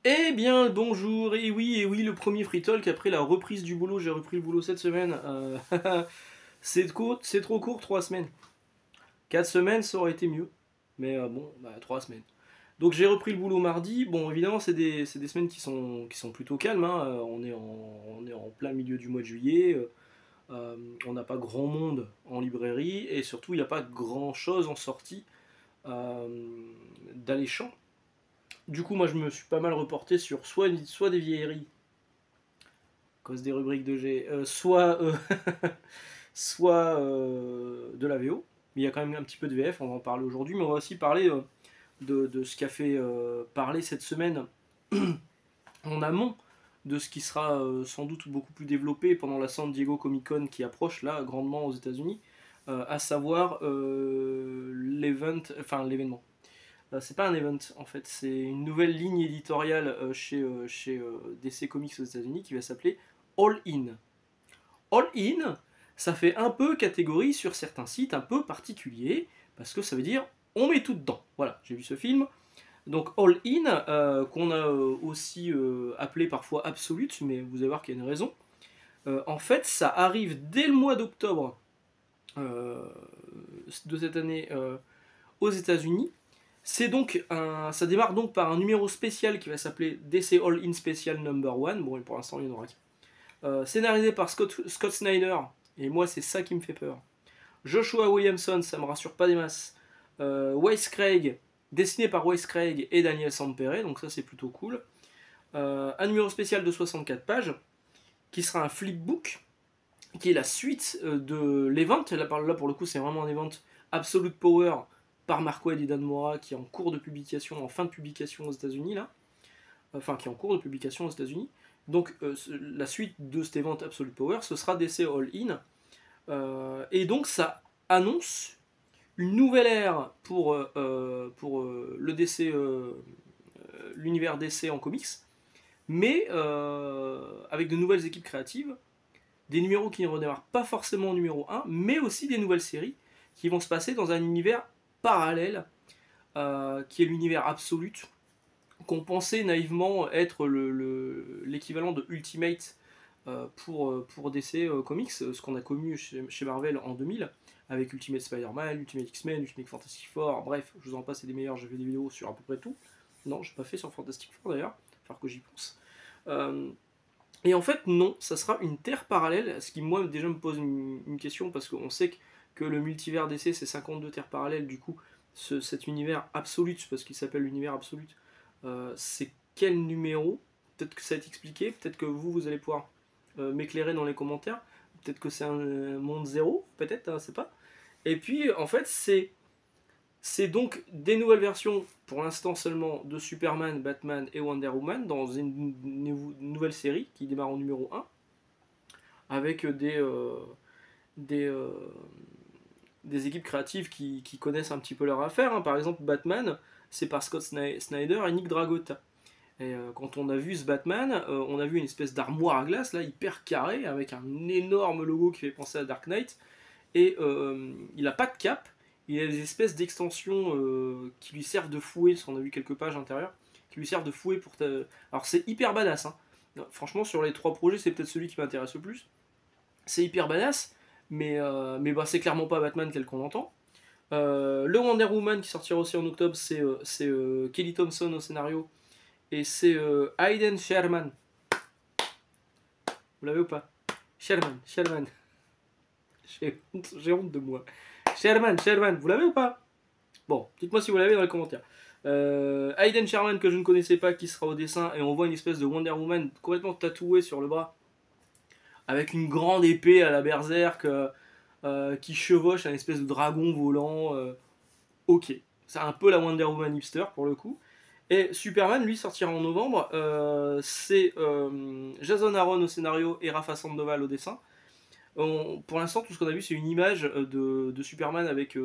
Eh bien, bonjour, et oui, le premier Free Talk après la reprise du boulot. J'ai repris le boulot cette semaine. C'est trop court, 3 semaines. 4 semaines, ça aurait été mieux. Mais bon, 3 semaines. Donc j'ai repris le boulot mardi. Bon, évidemment, c'est des semaines qui sont plutôt calmes, hein. On est en plein milieu du mois de juillet. On n'a pas grand monde en librairie. Et surtout, il n'y a pas grand chose en sortie euh, d'alléchant. Du coup, moi, je me suis pas mal reporté sur soit des vieilleries cause des rubriques de G, soit de la VO. Mais il y a quand même un petit peu de VF, on va en parler aujourd'hui, mais on va aussi parler de ce qui a fait parler cette semaine en amont de ce qui sera sans doute beaucoup plus développé pendant la San Diego Comic Con qui approche là grandement aux États-Unis, à savoir l'événement. C'est pas un event en fait, c'est une nouvelle ligne éditoriale chez DC Comics aux États-Unis qui va s'appeler All In. All In, ça fait un peu catégorie sur certains sites un peu particuliers, parce que ça veut dire on met tout dedans. Voilà, j'ai vu ce film. Donc All In, qu'on a aussi appelé parfois Absolute, mais vous allez voir qu'il y a une raison. En fait, ça arrive dès le mois d'octobre euh, de cette année aux États-Unis. Ça démarre donc par un numéro spécial qui va s'appeler DC All In Special Number 1. Bon, pour l'instant, il y en aura scénarisé par Scott Snyder, et moi c'est ça qui me fait peur. Joshua Williamson, ça me rassure pas des masses. Wes Craig, dessiné par Wes Craig et Daniel Sampere, donc ça c'est plutôt cool. Un numéro spécial de 64 pages, qui sera un flipbook, qui est la suite de l'event. Là pour le coup c'est vraiment un event Absolute Power par Mark Waid et Dan Mora, qui est en cours de publication, en fin de publication aux États-Unis là. Enfin qui est en cours de publication aux États-Unis. Donc la suite de cet event Absolute Power, ce sera DC All In. Et donc ça annonce une nouvelle ère pour le DC, l'univers DC en comics, mais avec de nouvelles équipes créatives, des numéros qui ne redémarrent pas forcément au numéro 1, mais aussi des nouvelles séries qui vont se passer dans un univers parallèle, qui est l'univers Absolute, qu'on pensait naïvement être l'équivalent de Ultimate pour DC Comics, ce qu'on a connu chez Marvel en 2000, avec Ultimate Spider-Man, Ultimate X-Men, Ultimate Fantastic Four, bref, je vous en passe, c'est des meilleurs, j'ai fait des vidéos sur à peu près tout. Non, j'ai pas fait sur Fantastic Four d'ailleurs, il va falloir que j'y pense. Euh, et en fait, non, ça sera une terre parallèle, ce qui moi déjà me pose une question, parce qu'on sait que le multivers DC c'est 52 terres parallèles, du coup, cet univers absolute, parce qu'il s'appelle l'univers absolute, c'est quel numéro? Peut-être que ça va être expliqué, peut-être que vous allez pouvoir m'éclairer dans les commentaires. Peut-être que c'est un monde zéro, peut-être, on ne sait pas. Et puis, en fait, c'est donc des nouvelles versions, pour l'instant seulement, de Superman, Batman et Wonder Woman dans une nouvelle série qui démarre en numéro 1, avec des, euh, des équipes créatives qui connaissent un petit peu leur affaire, hein. Par exemple, Batman, c'est par Scott Snyder et Nick Dragotta. Et quand on a vu ce Batman, on a vu une espèce d'armoire à glace, là, hyper carré, avec un énorme logo qui fait penser à Dark Knight. Et il n'a pas de cape, il a des espèces d'extensions qui lui servent de fouet, parce qu'on a vu quelques pages intérieures, qui lui servent de fouet pour ta... Alors c'est hyper badass, hein. Franchement, sur les 3 projets, c'est peut-être celui qui m'intéresse le plus. C'est hyper badass, mais c'est clairement pas Batman tel qu'on l'entend. Le Wonder Woman qui sortira aussi en octobre, c'est Kelly Thompson au scénario, et c'est Hayden Sherman. Vous l'avez ou pas? Sherman. J'ai honte de moi. Sherman, vous l'avez ou pas? Bon, dites-moi si vous l'avez dans les commentaires. Hayden Sherman que je ne connaissais pas, qui sera au dessin, et on voit une espèce de Wonder Woman complètement tatouée sur le bras, avec une grande épée à la berserk, qui chevauche un espèce de dragon volant. Ok, c'est un peu la Wonder Woman hipster pour le coup. Et Superman, lui, sortira en novembre. C'est Jason Aaron au scénario et Rafa Sandoval au dessin. Pour l'instant, tout ce qu'on a vu, c'est une image de Superman avec.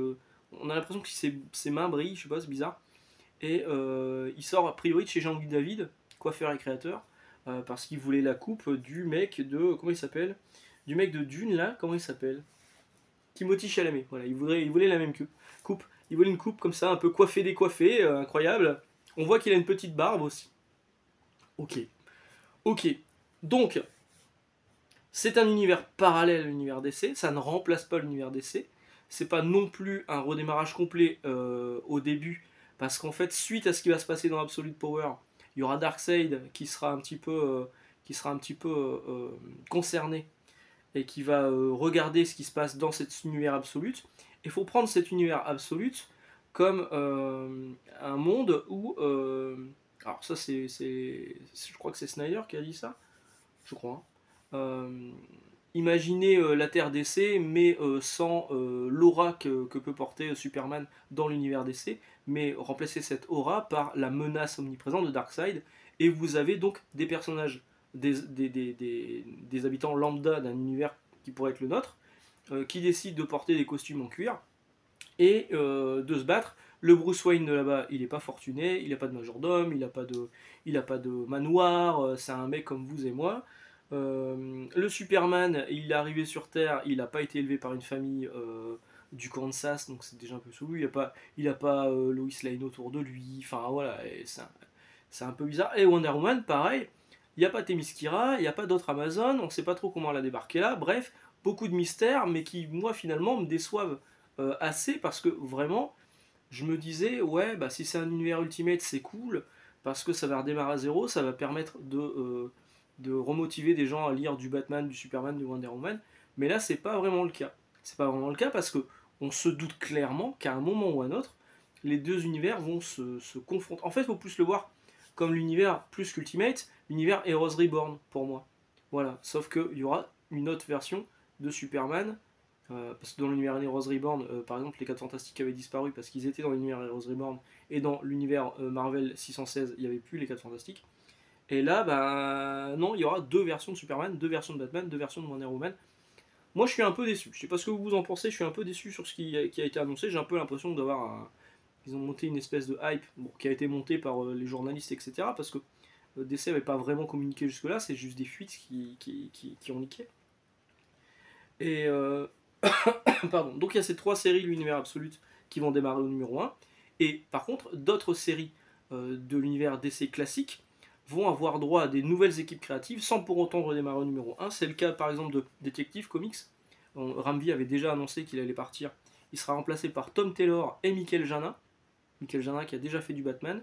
On a l'impression que ses mains brillent, je sais pas, c'est bizarre. Et il sort a priori de chez Jean-Louis David, coiffeur et créateur, parce qu'il voulait la coupe du mec de. Comment il s'appelle? Du mec de Dune, là, comment il s'appelle? Timothy Chalamet. Voilà, il voulait la même coupe. Il voulait une coupe comme ça, un peu coiffée, décoiffée, incroyable. On voit qu'il a une petite barbe aussi. Ok. Ok. Donc, c'est un univers parallèle à l'univers DC, ça ne remplace pas l'univers DC. C'est pas non plus un redémarrage complet au début, parce qu'en fait, suite à ce qui va se passer dans Absolute Power, il y aura Darkseid qui sera un petit peu, concerné et qui va regarder ce qui se passe dans cet univers absolute. Il faut prendre cet univers absolute comme un monde où... alors ça, je crois que c'est Snyder qui a dit ça, je crois. Imaginez la Terre DC, mais sans l'aura que peut porter Superman dans l'univers DC, mais remplacer cette aura par la menace omniprésente de Darkseid, et vous avez donc des personnages, des habitants lambda d'un univers qui pourrait être le nôtre, qui décident de porter des costumes en cuir, et de se battre. Le Bruce Wayne de là-bas, il n'est pas fortuné, il n'a pas de majordome, il a pas de manoir, c'est un mec comme vous et moi. Le Superman, il est arrivé sur Terre, il n'a pas été élevé par une famille du Kansas, donc c'est déjà un peu sous lui. Il a pas Lois Lane autour de lui. Enfin voilà, c'est un peu bizarre. Et Wonder Woman, pareil, il n'y a pas Themyscira, il n'y a pas d'autres Amazon, on ne sait pas trop comment elle a débarqué là. Bref, beaucoup de mystères, mais qui, moi, finalement, me déçoivent assez parce que vraiment, je me disais, ouais, bah si c'est un univers Ultimate, c'est cool, parce que ça va redémarrer à zéro, ça va permettre de remotiver des gens à lire du Batman, du Superman, du Wonder Woman. Mais là, c'est pas vraiment le cas. C'est pas vraiment le cas parce que on se doute clairement qu'à un moment ou à un autre, les deux univers vont se confronter. En fait, il faut plus le voir comme l'univers plus qu'Ultimate, l'univers Heroes Reborn pour moi. Voilà, sauf qu'il y aura une autre version de Superman parce que dans l'univers Heroes Reborn, par exemple, les 4 Fantastiques avaient disparu parce qu'ils étaient dans l'univers Heroes Reborn, et dans l'univers Marvel 616, il n'y avait plus les 4 Fantastiques. Et là, bah non, il y aura deux versions de Superman, deux versions de Batman, deux versions de Wonder Woman. Moi, je suis un peu déçu. Je sais pas ce que vous en pensez, je suis un peu déçu sur ce qui a été annoncé. J'ai un peu l'impression d'avoir Ils ont monté une espèce de hype bon, qui a été montée par les journalistes, etc. Parce que DC n'avait pas vraiment communiqué jusque-là, c'est juste des fuites qui ont niqué. Et pardon. Donc il y a ces trois séries, l'univers absolute, qui vont démarrer au numéro 1. Et par contre, d'autres séries de l'univers DC classique vont avoir droit à des nouvelles équipes créatives sans pour autant redémarrer au numéro 1. C'est le cas par exemple de Detective Comics. Ramvi avait déjà annoncé qu'il allait partir. Il sera remplacé par Tom Taylor et Michael Jana. Michael Jana qui a déjà fait du Batman.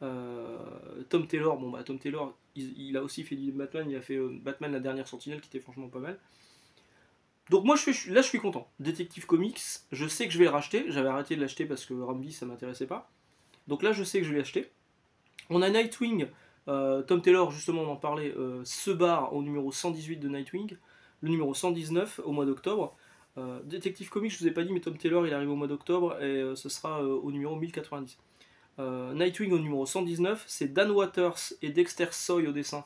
Tom Taylor, bon bah Tom Taylor, il a aussi fait du Batman. Il a fait Batman la dernière Sentinelle qui était franchement pas mal. Donc moi je suis content. Detective Comics, je sais que je vais le racheter. J'avais arrêté de l'acheter parce que Rambi ça m'intéressait pas. Donc là je sais que je vais l'acheter. On a Nightwing. Tom Taylor, justement on en parlait, se barre au numéro 118 de Nightwing. Le numéro 119 au mois d'octobre. Detective Comics, je vous ai pas dit, mais Tom Taylor il arrive au mois d'octobre et ce sera au numéro 1090. Nightwing au numéro 119, c'est Dan Waters et Dexter Soy au dessin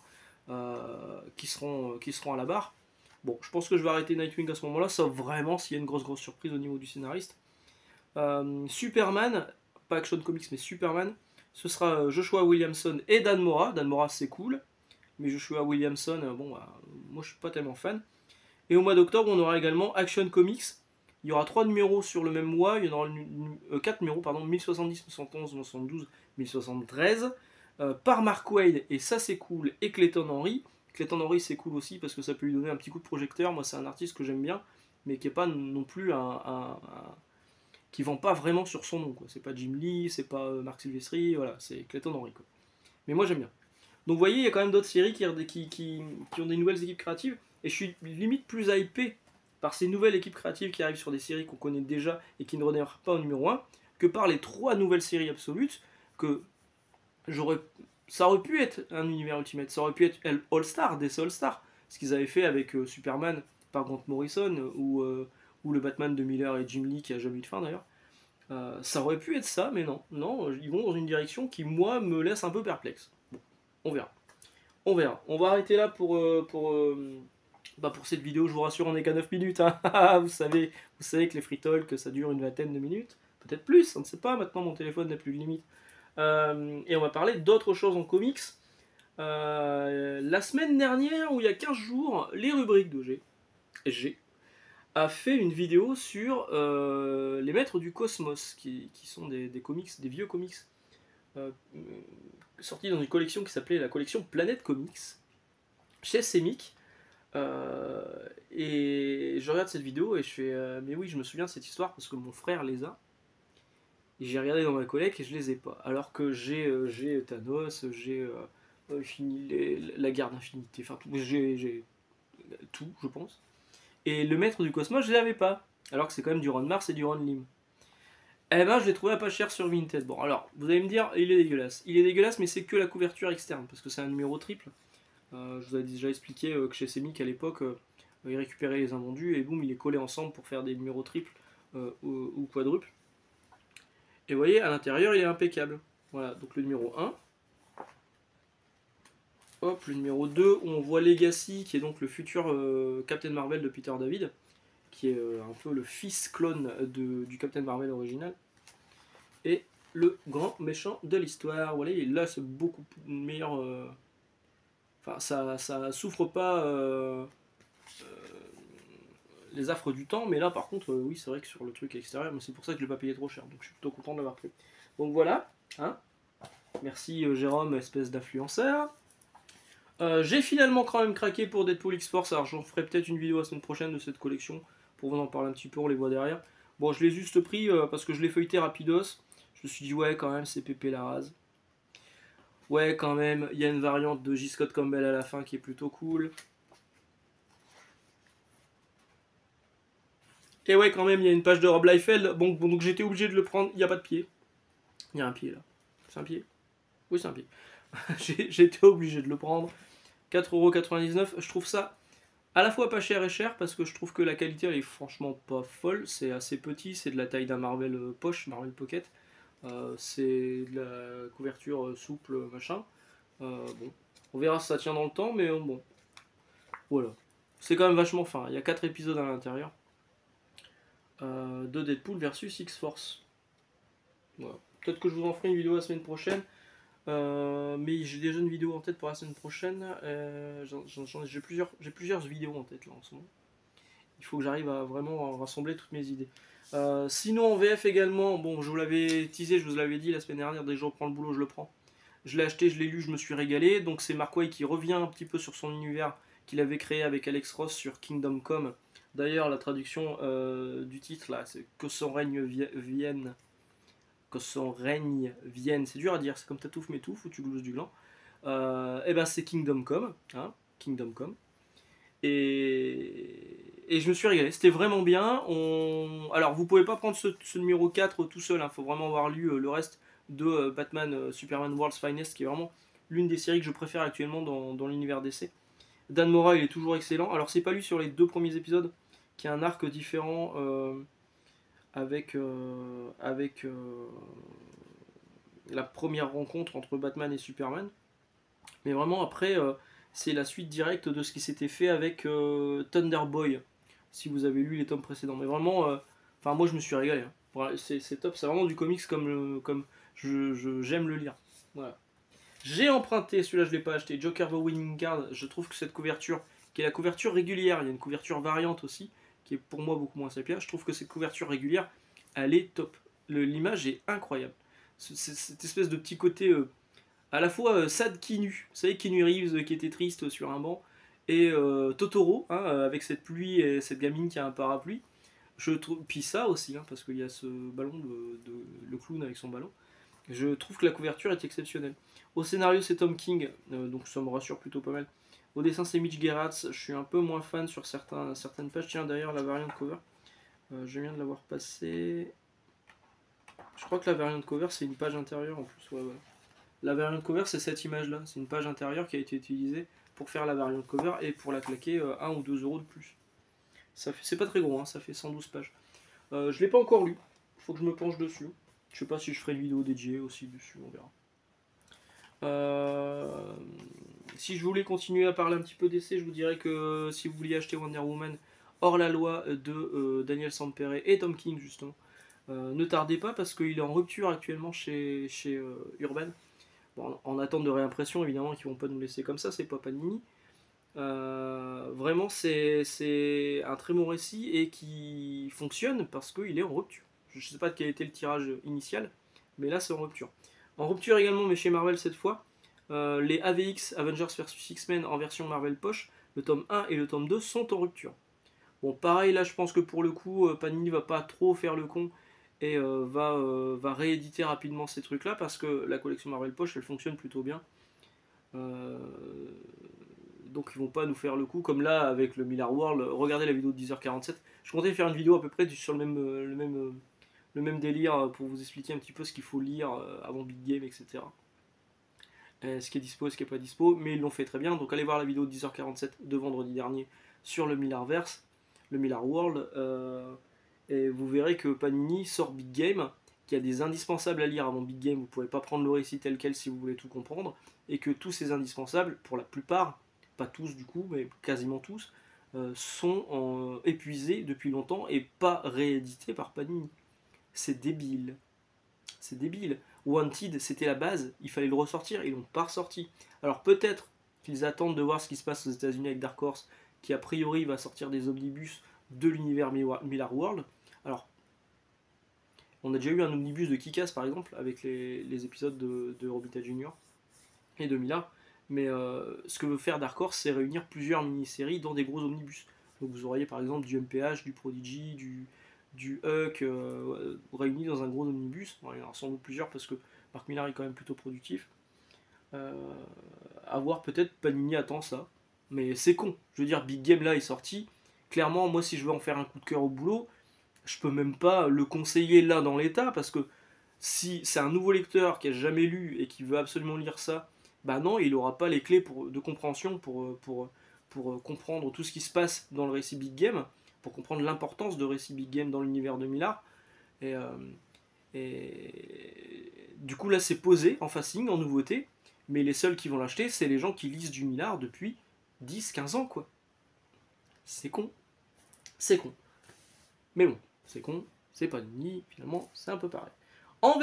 qui seront à la barre. Bon, je pense que je vais arrêter Nightwing à ce moment-là, sauf vraiment s'il y a une grosse surprise au niveau du scénariste. Superman, pas Action Comics mais Superman, ce sera Joshua Williamson et Dan Mora. Dan Mora c'est cool, mais Joshua Williamson, bon, bah, moi je suis pas tellement fan. Et au mois d'octobre, on aura également Action Comics. Il y aura 3 numéros sur le même mois, il y en aura 4 numéros, pardon, 1070, 1011, 1012, 1073, par Mark Waid, et ça c'est cool, et Clayton Henry. Clayton Henry c'est cool aussi parce que ça peut lui donner un petit coup de projecteur. Moi c'est un artiste que j'aime bien, mais qui est pas non plus qui vend pas vraiment sur son nom, quoi. C'est pas Jim Lee, c'est pas Mark Silvestri, voilà, c'est Clayton Henry, quoi. Mais moi j'aime bien. Donc vous voyez, il y a quand même d'autres séries qui ont des nouvelles équipes créatives, et je suis limite plus hypé par ces nouvelles équipes créatives qui arrivent sur des séries qu'on connaît déjà et qui ne redémarrent pas au numéro 1, que par les 3 nouvelles séries absolutes que j'aurais. Ça aurait pu être un univers Ultimate, ça aurait pu être All-Star, DC All-Star, ce qu'ils avaient fait avec Superman par Grant Morrison, ou le Batman de Miller et Jim Lee qui a jamais eu de fin d'ailleurs. Ça aurait pu être ça, mais non, non, ils vont dans une direction qui moi me laisse un peu perplexe. Bon, on verra. On verra. On va arrêter là pour cette vidéo. Je vous rassure, on n'est qu'à 9 minutes. Hein. Vous savez que les free talk, ça dure une vingtaine de minutes. Peut-être plus, on ne sait pas. Maintenant, mon téléphone n'a plus de limite. Et on va parler d'autres choses en comics. La semaine dernière, ou il y a 15 jours, les rubriques de G a fait une vidéo sur les Maîtres du Cosmos, qui sont des comics, des vieux comics sorti dans une collection qui s'appelait la collection Planète Comics, chez Semic. Et je regarde cette vidéo et je fais mais oui, je me souviens de cette histoire parce que mon frère les a. Et j'ai regardé dans ma collecte et je les ai pas. Alors que j'ai Thanos, j'ai la guerre d'infinité, enfin j'ai tout, je pense. Et le maître du cosmos, je l'avais pas. Alors que c'est quand même du Ron Mars et du Ron Lim. Eh ben, je l'ai trouvé à pas cher sur Vinted. Bon, alors, vous allez me dire, il est dégueulasse. Il est dégueulasse, mais c'est que la couverture externe, parce que c'est un numéro triple. Je vous avais déjà expliqué que chez Semic à l'époque, il récupérait les invendus et boum, il les collait ensemble pour faire des numéros triples ou quadruples. Et vous voyez, à l'intérieur, il est impeccable. Voilà, donc le numéro 1. Hop, le numéro 2, où on voit Legacy, qui est donc le futur Captain Marvel de Peter David, qui est un peu le fils clone du Captain Marvel original. Et le grand méchant de l'histoire. Voilà, et là, c'est beaucoup meilleur. Enfin, ça souffre pas les affres du temps, mais là, par contre, oui, c'est vrai que sur le truc extérieur, mais c'est pour ça que je l'ai pas payé trop cher, donc je suis plutôt content de l'avoir pris. Donc voilà, hein. Merci Jérôme, espèce d'influenceur. J'ai finalement quand même craqué pour Deadpool X-Force, alors j'en ferai peut-être une vidéo la semaine prochaine de cette collection, pour vous en parler un petit peu, on les voit derrière. Bon, je l'ai juste pris parce que je l'ai feuilleté rapidos, je me suis dit ouais quand même c'est pépé la rase. Ouais quand même, il y a une variante de J. Scott Campbell à la fin qui est plutôt cool. Et ouais quand même, il y a une page de Rob Liefeld, bon donc j'étais obligé de le prendre, il n'y a pas de pied. Il y a un pied là. C'est un pied? Oui c'est un pied. J'étais obligé de le prendre. 4,99€, je trouve ça à la fois pas cher et cher parce que je trouve que la qualité elle est franchement pas folle, c'est assez petit, c'est de la taille d'un Marvel poche, Marvel Pocket, c'est de la couverture souple machin. Bon, on verra si ça tient dans le temps, mais bon, voilà. C'est quand même vachement fin, il y a 4 épisodes à l'intérieur de Deadpool versus X-Force. Voilà. Peut-être que je vous en ferai une vidéo la semaine prochaine. Mais j'ai déjà une vidéo en tête pour la semaine prochaine. J'ai plusieurs vidéos en tête là en ce moment. Il faut que j'arrive à vraiment rassembler toutes mes idées. Sinon en VF également, bon je vous l'avais teasé, je vous l'avais dit la semaine dernière, dès que je reprends le boulot je le prends. Je l'ai acheté, je l'ai lu, je me suis régalé. Donc c'est Mark Waid qui revient un petit peu sur son univers qu'il avait créé avec Alex Ross sur Kingdom Come. D'ailleurs la traduction du titre là, c'est Que son règne vienne. Que son règne vienne, c'est dur à dire, c'est comme t'atouffe m'étouffe ou tu glousses du gland. Et ben c'est Kingdom Come, hein, Kingdom Come. Et je me suis régalé, c'était vraiment bien. Alors vous pouvez pas prendre ce numéro 4 tout seul, il faut vraiment avoir lu le reste de Batman Superman World's Finest, qui est vraiment l'une des séries que je préfère actuellement dans l'univers DC. Dan Mora il est toujours excellent. Alors c'est pas lui sur les 2 premiers épisodes, qui a un arc différent avec la première rencontre entre Batman et Superman. Mais vraiment après, c'est la suite directe de ce qui s'était fait avec Thunderboy, si vous avez lu les tomes précédents. Mais vraiment, enfin moi je me suis régalé. Hein. Voilà, c'est top, c'est vraiment du comics comme j'aime le lire. Voilà. J'ai emprunté, celui-là je ne l'ai pas acheté, Joker the Winning Card. Je trouve que cette couverture, qui est la couverture régulière, il y a une couverture variante aussi, qui est pour moi beaucoup moins sépia. Je trouve que cette couverture régulière, elle est top. L'image est incroyable. Cette espèce de petit côté à la fois sad Keanu, vous savez Keanu Reeves qui était triste sur un banc, et Totoro, hein, avec cette pluie et cette gamine qui a un parapluie. Je trouve, puis ça aussi, hein, parce qu'il y a ce ballon le clown avec son ballon. Je trouve que la couverture est exceptionnelle. Au scénario, c'est Tom King, donc ça me rassure plutôt pas mal. Au dessin, c'est Mitch Gerads. Je suis un peu moins fan sur certaines pages. Tiens, d'ailleurs, la variante cover, je viens de l'avoir passée. Je crois que la variante cover, c'est une page intérieure en plus. Ouais. La variante cover, c'est cette image-là. C'est une page intérieure qui a été utilisée pour faire la variante cover et pour la claquer 1 ou 2 euros de plus. C'est pas très gros, hein, ça fait 112 pages. Je l'ai pas encore lu. Faut que je me penche dessus. Je sais pas si je ferai une vidéo dédiée aussi dessus, on verra. Si je voulais continuer à parler un petit peu d'essai, je vous dirais que si vous vouliez acheter Wonder Woman hors la loi de Daniel Sampere et Tom King justement, ne tardez pas parce qu'il est en rupture actuellement chez Urban. Bon, en attente de réimpression évidemment qu'ils vont pas nous laisser comme ça, c'est pas Panini. Vraiment c'est un très bon récit et qui fonctionne parce qu'il est en rupture. Je sais pas quel était le tirage initial, mais là c'est en rupture. En rupture également, mais chez Marvel cette fois, Les AVX, Avengers vs X-Men en version Marvel Poche, le tome 1 et le tome 2 sont en rupture. Bon, pareil, là, je pense que pour le coup, Panini va pas trop faire le con et va rééditer rapidement ces trucs-là parce que la collection Marvel Poche, elle fonctionne plutôt bien. Euh, donc ils vont pas nous faire le coup comme là avec le Miller World. Regardez la vidéo de 10h47. Je comptais faire une vidéo à peu près sur le même délire pour vous expliquer un petit peu ce qu'il faut lire avant Big Game, etc. Ce qui est dispo, ce qui est pas dispo, mais ils l'ont fait très bien. Donc allez voir la vidéo de 10h47 de vendredi dernier sur le Millarverse, le Miller World, et vous verrez que Panini sort Big Game, qu'il y a des indispensables à lire avant Big Game. Vous pouvez pas prendre le récit tel quel si vous voulez tout comprendre, et que tous ces indispensables, pour la plupart, pas tous du coup, mais quasiment tous, sont épuisés depuis longtemps et pas réédités par Panini. C'est débile. C'est débile. Wanted, c'était la base, il fallait le ressortir, ils l'ont pas ressorti. Alors peut-être qu'ils attendent de voir ce qui se passe aux États-Unis avec Dark Horse, qui a priori va sortir des omnibus de l'univers Miller World. Alors, on a déjà eu un omnibus de Kick-Ass par exemple, avec les épisodes de Robita Junior et de Miller. Mais ce que veut faire Dark Horse, c'est réunir plusieurs mini-séries dans des gros omnibus. Donc vous auriez par exemple du MPH, du Prodigy, du Huck réunis dans un gros omnibus. Bon, il y en aura sans doute plusieurs parce que Mark Millar est quand même plutôt productif. À voir, peut-être Panini attend ça. Mais c'est con. Je veux dire, Big Game là est sorti. Clairement, moi si je veux en faire un coup de cœur au boulot, je peux même pas le conseiller là dans l'état parce que si c'est un nouveau lecteur qui a jamais lu et qui veut absolument lire ça, bah non, il aura pas les clés de compréhension pour comprendre tout ce qui se passe dans le récit Big Game, pour comprendre l'importance de récit Big Game dans l'univers de Millar. Et, du coup là c'est posé en facing, en nouveauté, mais les seuls qui vont l'acheter, c'est les gens qui lisent du Millar depuis 10-15 ans quoi. C'est con. C'est con. Mais bon, c'est con, c'est pas ni finalement, c'est un peu pareil. En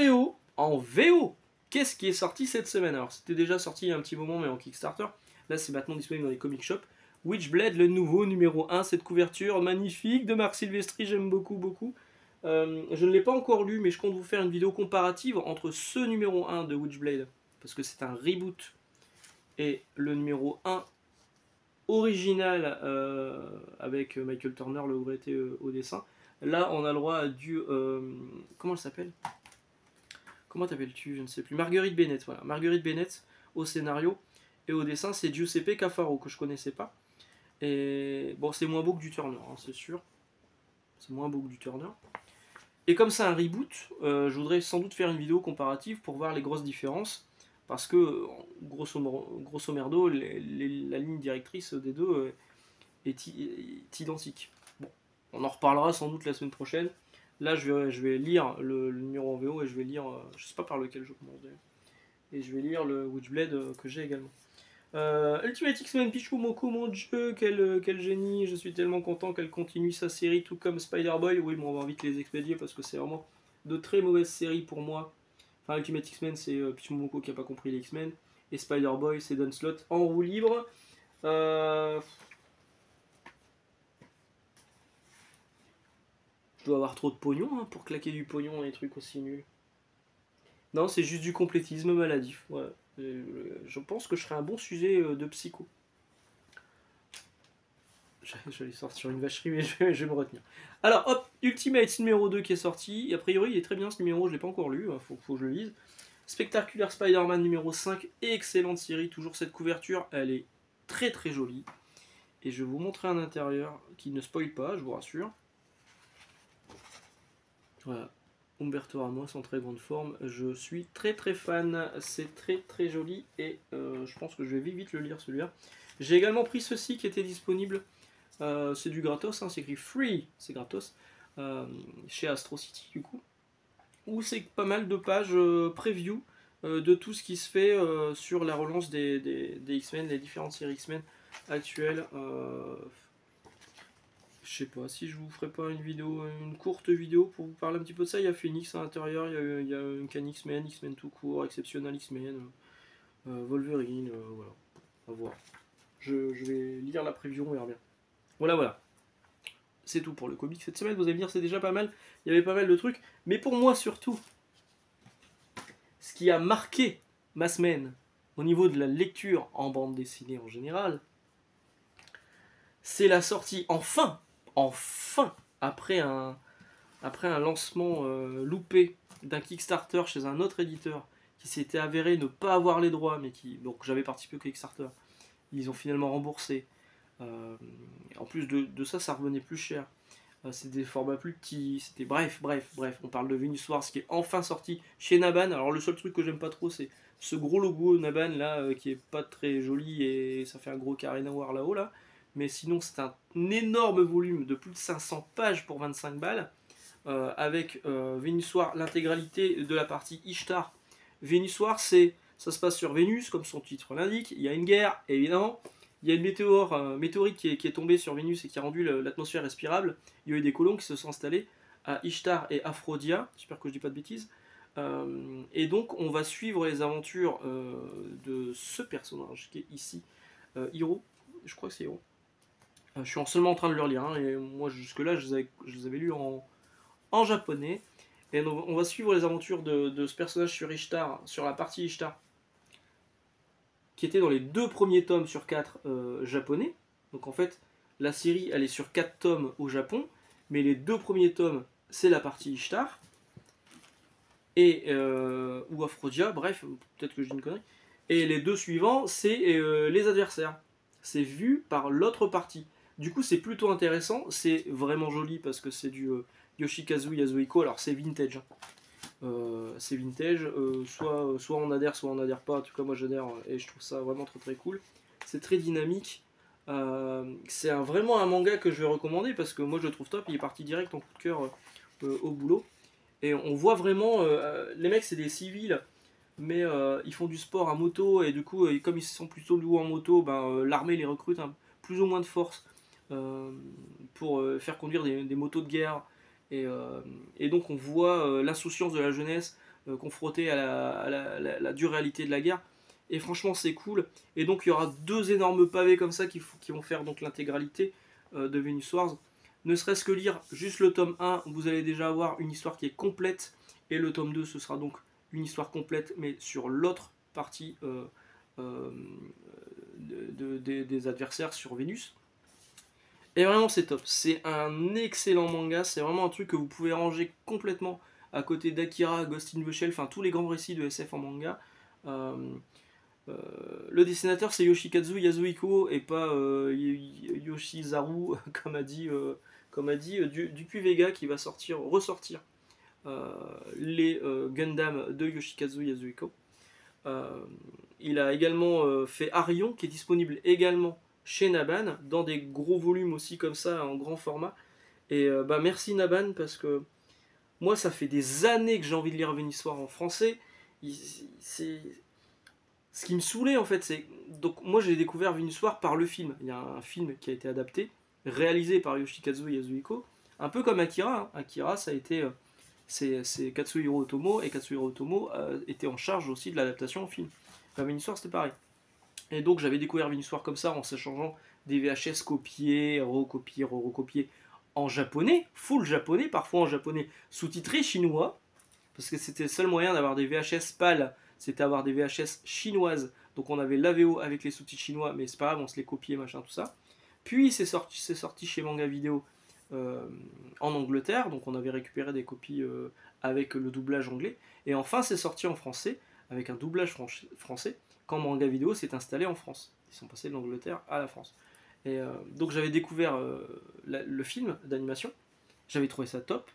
VO, qu'est-ce qui est sorti cette semaine? Alors, c'était déjà sorti il y a un petit moment, mais en Kickstarter. Là, c'est maintenant disponible dans les comic shops. Witchblade, le nouveau numéro 1, cette couverture magnifique de Marc Silvestri, j'aime beaucoup, beaucoup. Je ne l'ai pas encore lu, mais je compte vous faire une vidéo comparative entre ce numéro 1 de Witchblade, parce que c'est un reboot, et le numéro 1 original avec Michael Turner, le regretté au dessin. Là, on a le droit à du. Comment elle s'appelle? Comment t'appelles-tu? Je ne sais plus. Marguerite Bennett, voilà. Marguerite Bennett au scénario. Et au dessin, c'est Giuseppe Cafaro, que je connaissais pas. Et bon, c'est moins beau que du Turner, hein, c'est sûr. C'est moins beau que du Turner. Et comme c'est un reboot, je voudrais sans doute faire une vidéo comparative pour voir les grosses différences. Parce que, grosso merdo, la ligne directrice des deux est identique. Bon, on en reparlera sans doute la semaine prochaine. Là, je vais lire le numéro en VO et je vais lire, je sais pas par lequel je commence d'ailleurs. Et je vais lire le Witchblade que j'ai également. Ultimate X-Men Pichou Moko, mon dieu, quel génie, je suis tellement content qu'elle continue sa série, tout comme Spider-Boy. Oui, mais on va vite les expédier parce que c'est vraiment de très mauvaises séries pour moi. Enfin, Ultimate X-Men, c'est Pichou Moko qui a pas compris les X-Men. Et Spider-Boy, c'est Don Slott en roue libre. Je dois avoir trop de pognon hein, pour claquer du pognon et des trucs aussi nuls. Non, c'est juste du complétisme maladif. Ouais. Je pense que je serais un bon sujet de psycho. J'allais sortir une vacherie, mais je vais me retenir. Alors, hop, Ultimate numéro 2 qui est sorti. A priori, il est très bien ce numéro, je ne l'ai pas encore lu, faut que je le lise. Spectaculaire Spider-Man numéro 5, excellente série, toujours cette couverture, elle est très très jolie. Et je vais vous montrer un intérieur qui ne spoil pas, je vous rassure. Voilà. Umberto Ramos en très grande forme, je suis très très fan, c'est très très joli et je pense que je vais vite le lire celui-là. J'ai également pris ceci qui était disponible, c'est du gratos, hein, c'est écrit free, c'est gratos, chez Astro City du coup, où c'est pas mal de pages preview de tout ce qui se fait sur la relance des X-Men, les différentes séries X-Men actuelles. Je sais pas si je vous ferai pas une vidéo, une courte vidéo pour vous parler un petit peu de ça. Il y a Phoenix à l'intérieur, il y a une canne X-Men, X-Men tout court, Exceptional X-Men, Wolverine, voilà, à voir. Je vais lire la preview, on verra bien. Voilà. C'est tout pour le comic cette semaine, vous allez me dire c'est déjà pas mal, il y avait pas mal de trucs, mais pour moi surtout, ce qui a marqué ma semaine au niveau de la lecture en bande dessinée en général, c'est la sortie, enfin, après un, lancement loupé d'un Kickstarter chez un autre éditeur qui s'était avéré ne pas avoir les droits, mais donc j'avais participé au Kickstarter, ils ont finalement remboursé. En plus de ça, ça revenait plus cher. C'est des formats plus petits, c'était bref, on parle de Venus Wars qui est enfin sorti chez Naban. Alors le seul truc que j'aime pas trop, c'est ce gros logo Naban là, qui est pas très joli et ça fait un gros carré noir là-haut là. Mais sinon c'est un énorme volume de plus de 500 pages pour 25 balles, avec Venus Wars, l'intégralité de la partie Ishtar. Venus Wars, ça se passe sur Vénus, comme son titre l'indique, il y a une guerre, évidemment. Il y a une météorite qui est tombée sur Vénus et qui a rendu l'atmosphère respirable. Il y a eu des colons qui se sont installés à Ishtar et Aphrodia, j'espère que je dis pas de bêtises. Et donc on va suivre les aventures de ce personnage qui est ici, Hiro, je crois que c'est Hiro. Je suis seulement en train de le relire, hein, et moi jusque là je les avais lus en japonais. Et donc, on va suivre les aventures de ce personnage sur Ishtar, sur la partie Ishtar, qui était dans les 2 premiers tomes sur 4 japonais. Donc en fait, la série elle est sur 4 tomes au Japon, mais les 2 premiers tomes c'est la partie Ishtar, et, ou Aphrodia, bref, peut-être que je dis une connerie. Et les 2 suivants c'est les adversaires. C'est vu par l'autre partie. Du coup c'est plutôt intéressant, c'est vraiment joli parce que c'est du Yoshikazu Yasuhiko, alors c'est vintage. C'est vintage, soit on adhère, soit on n'adhère pas. En tout cas, moi j'adhère et je trouve ça vraiment très très cool. C'est très dynamique. C'est vraiment un manga que je vais recommander parce que moi je le trouve top. Il est parti direct en coup de cœur au boulot. Et on voit vraiment, les mecs c'est des civils, mais ils font du sport à moto et du coup, comme ils sont plutôt doués en moto, ben, l'armée les recrute plus ou moins de force euh, pour faire conduire des motos de guerre. Et donc on voit l'insouciance de la jeunesse confrontée à la dure réalité de la guerre. Et franchement c'est cool. Et donc il y aura 2 énormes pavés comme ça qui vont faire donc l'intégralité de Venus Wars. Ne serait-ce que lire juste le tome 1, vous allez déjà avoir une histoire qui est complète. Et le tome 2, ce sera donc une histoire complète, mais sur l'autre partie euh, des adversaires sur Vénus. Et vraiment c'est top, c'est un excellent manga, c'est vraiment un truc que vous pouvez ranger complètement à côté d'Akira, Ghost in the Shell, enfin tous les grands récits de SF en manga. Euh, le dessinateur c'est Yoshikazu Yasuhiko et pas Yoshizaru comme a dit Dupuis Vega qui va ressortir les Gundam de Yoshikazu Yasuhiko. Euh, il a également fait Arion qui est disponible également chez Naban dans des gros volumes aussi comme ça en grand format. Et bah merci Naban parce que moi ça fait des années que j'ai envie de lire Vénissoir en français. C'est ce qui me saoulait en fait, c'est donc moi j'ai découvert Vénissoir par le film. Il y a un film qui a été adapté, réalisé par Yoshikazu Yasuhiko, un peu comme Akira. Hein. Akira ça a été c'est Katsuhiro Otomo, et Katsuhiro Otomo était en charge aussi de l'adaptation en film. Vénissoir c'était pareil. Et donc j'avais découvert Vénussoir comme ça en s'échangeant des VHS copiés, recopiés, recopiés en japonais, full japonais, parfois en japonais sous-titré chinois, parce que c'était le seul moyen d'avoir des VHS pâles, c'était avoir des VHS chinoises. Donc on avait l'AVO avec les sous-titres chinois, mais c'est pas grave, on se les copiait, machin, tout ça. Puis c'est sorti chez Manga Vidéo euh, en Angleterre, donc on avait récupéré des copies avec le doublage anglais. Et enfin c'est sorti en français, avec un doublage français, quand Manga Vidéo s'est installé en France. Ils sont passés de l'Angleterre à la France. Et donc j'avais découvert le film d'animation, j'avais trouvé ça top,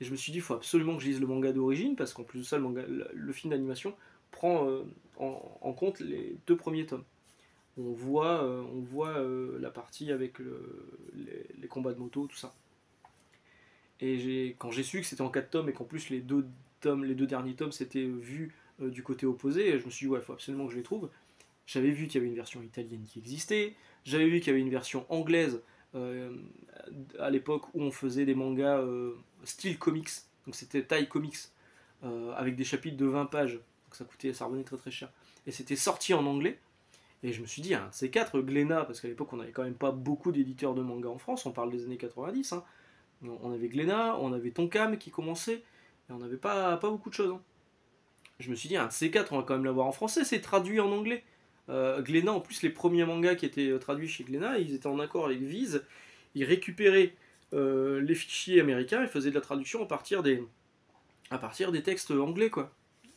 et je me suis dit il faut absolument que je lise le manga d'origine, parce qu'en plus de ça, le film d'animation prend en compte les 2 premiers tomes. On voit la partie avec les combats de moto, tout ça. Et quand j'ai su que c'était en 4 tomes et qu'en plus les 2 derniers tomes c'était vu du côté opposé, je me suis dit ouais, il faut absolument que je les trouve. J'avais vu qu'il y avait une version italienne qui existait, j'avais vu qu'il y avait une version anglaise euh, à l'époque où on faisait des mangas style comics, donc c'était taille comics, avec des chapitres de 20 pages, donc ça revenait très très cher. Et c'était sorti en anglais, et je me suis dit, un de ces 4, Glénat, parce qu'à l'époque on n'avait quand même pas beaucoup d'éditeurs de manga en France, on parle des années 90, hein. On avait Glénat, on avait Tonkam qui commençait, et on n'avait pas beaucoup de choses. Hein. Je me suis dit, un de ces quatre, on va quand même l'avoir en français, c'est traduit en anglais. Glénat, en plus, les premiers mangas qui étaient traduits chez Glénat, ils étaient en accord avec Viz. Ils récupéraient les fichiers américains et faisaient de la traduction à partir des textes anglais, quoi.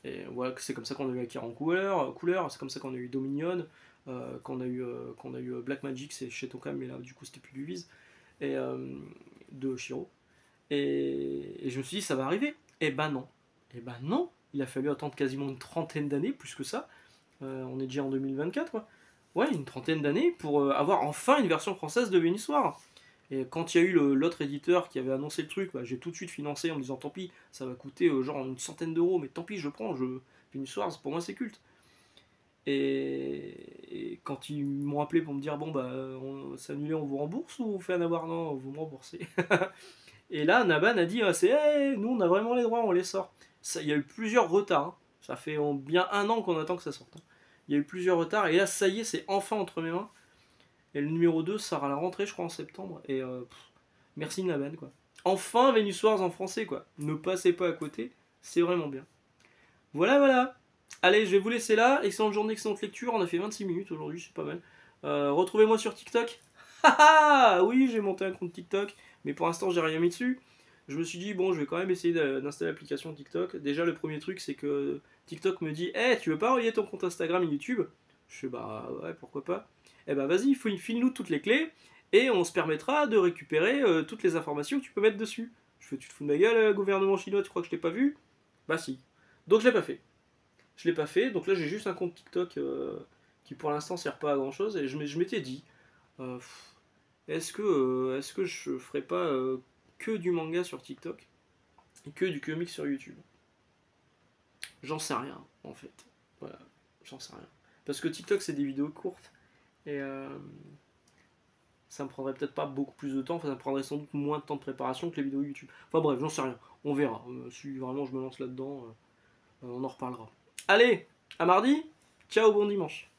Et voilà, c'est comme ça qu'on a eu Akira en couleur, c'est comme ça qu'on a eu Dominion, qu'on a eu Black Magic, c'est chez Tonkam, mais là, du coup, c'était plus du Viz, et de Shiro. Et je me suis dit, ça va arriver. Et ben non. Et ben non. Il a fallu attendre quasiment une trentaine d'années, plus que ça. On est déjà en 2024, quoi. Ouais, une trentaine d'années pour avoir enfin une version française de Venus Soir. Et quand il y a eu l'autre éditeur qui avait annoncé le truc, bah, j'ai tout de suite financé en me disant tant pis, ça va coûter genre une centaine d'euros, mais tant pis, je prends. Venus Soir, pour moi, c'est culte. Et quand ils m'ont appelé pour me dire bon, bah, c'est annulé, on vous rembourse ou on fait un avoir? Non, vous me remboursez. Et là, Naban a dit ah, nous, on a vraiment les droits, on les sort. Il y a eu plusieurs retards. Hein. Ça fait bien un an qu'on attend que ça sorte. Hein. Il y a eu plusieurs retards. Et là, ça y est, c'est enfin entre mes mains. Et le numéro 2 sort à la rentrée, je crois, en septembre. Et merci Naban, quoi. Enfin, Venus Wars en français, quoi. Ne passez pas à côté. C'est vraiment bien. Voilà, voilà. Allez, je vais vous laisser là. Excellente journée, excellente lecture. On a fait 26 minutes aujourd'hui, c'est pas mal. Retrouvez-moi sur TikTok. Haha, oui, j'ai monté un compte TikTok, mais pour l'instant, j'ai rien mis dessus. Je me suis dit, bon, je vais quand même essayer d'installer l'application TikTok. Déjà, le premier truc, c'est que TikTok me dit, hey, tu veux pas relier ton compte Instagram et YouTube? Je fais, bah ouais, pourquoi pas. Eh bah vas-y, file-nous toutes les clés, et on se permettra de récupérer toutes les informations que tu peux mettre dessus. Je fais, tu te fous de ma gueule, gouvernement chinois, tu crois que je t'ai pas vu? Bah si. Donc je l'ai pas fait. Je l'ai pas fait, donc là j'ai juste un compte TikTok qui pour l'instant sert pas à grand chose, et je m'étais dit, euh, est-ce que je ferais pas que du manga sur TikTok et que du comics sur YouTube? J'en sais rien en fait. Voilà, j'en sais rien. Parce que TikTok c'est des vidéos courtes et ça me prendrait peut-être pas beaucoup plus de temps, enfin, ça me prendrait sans doute moins de temps de préparation que les vidéos YouTube. Enfin bref, j'en sais rien, on verra. Si vraiment je me lance là-dedans, on en reparlera. Allez, à mardi, ciao, bon dimanche.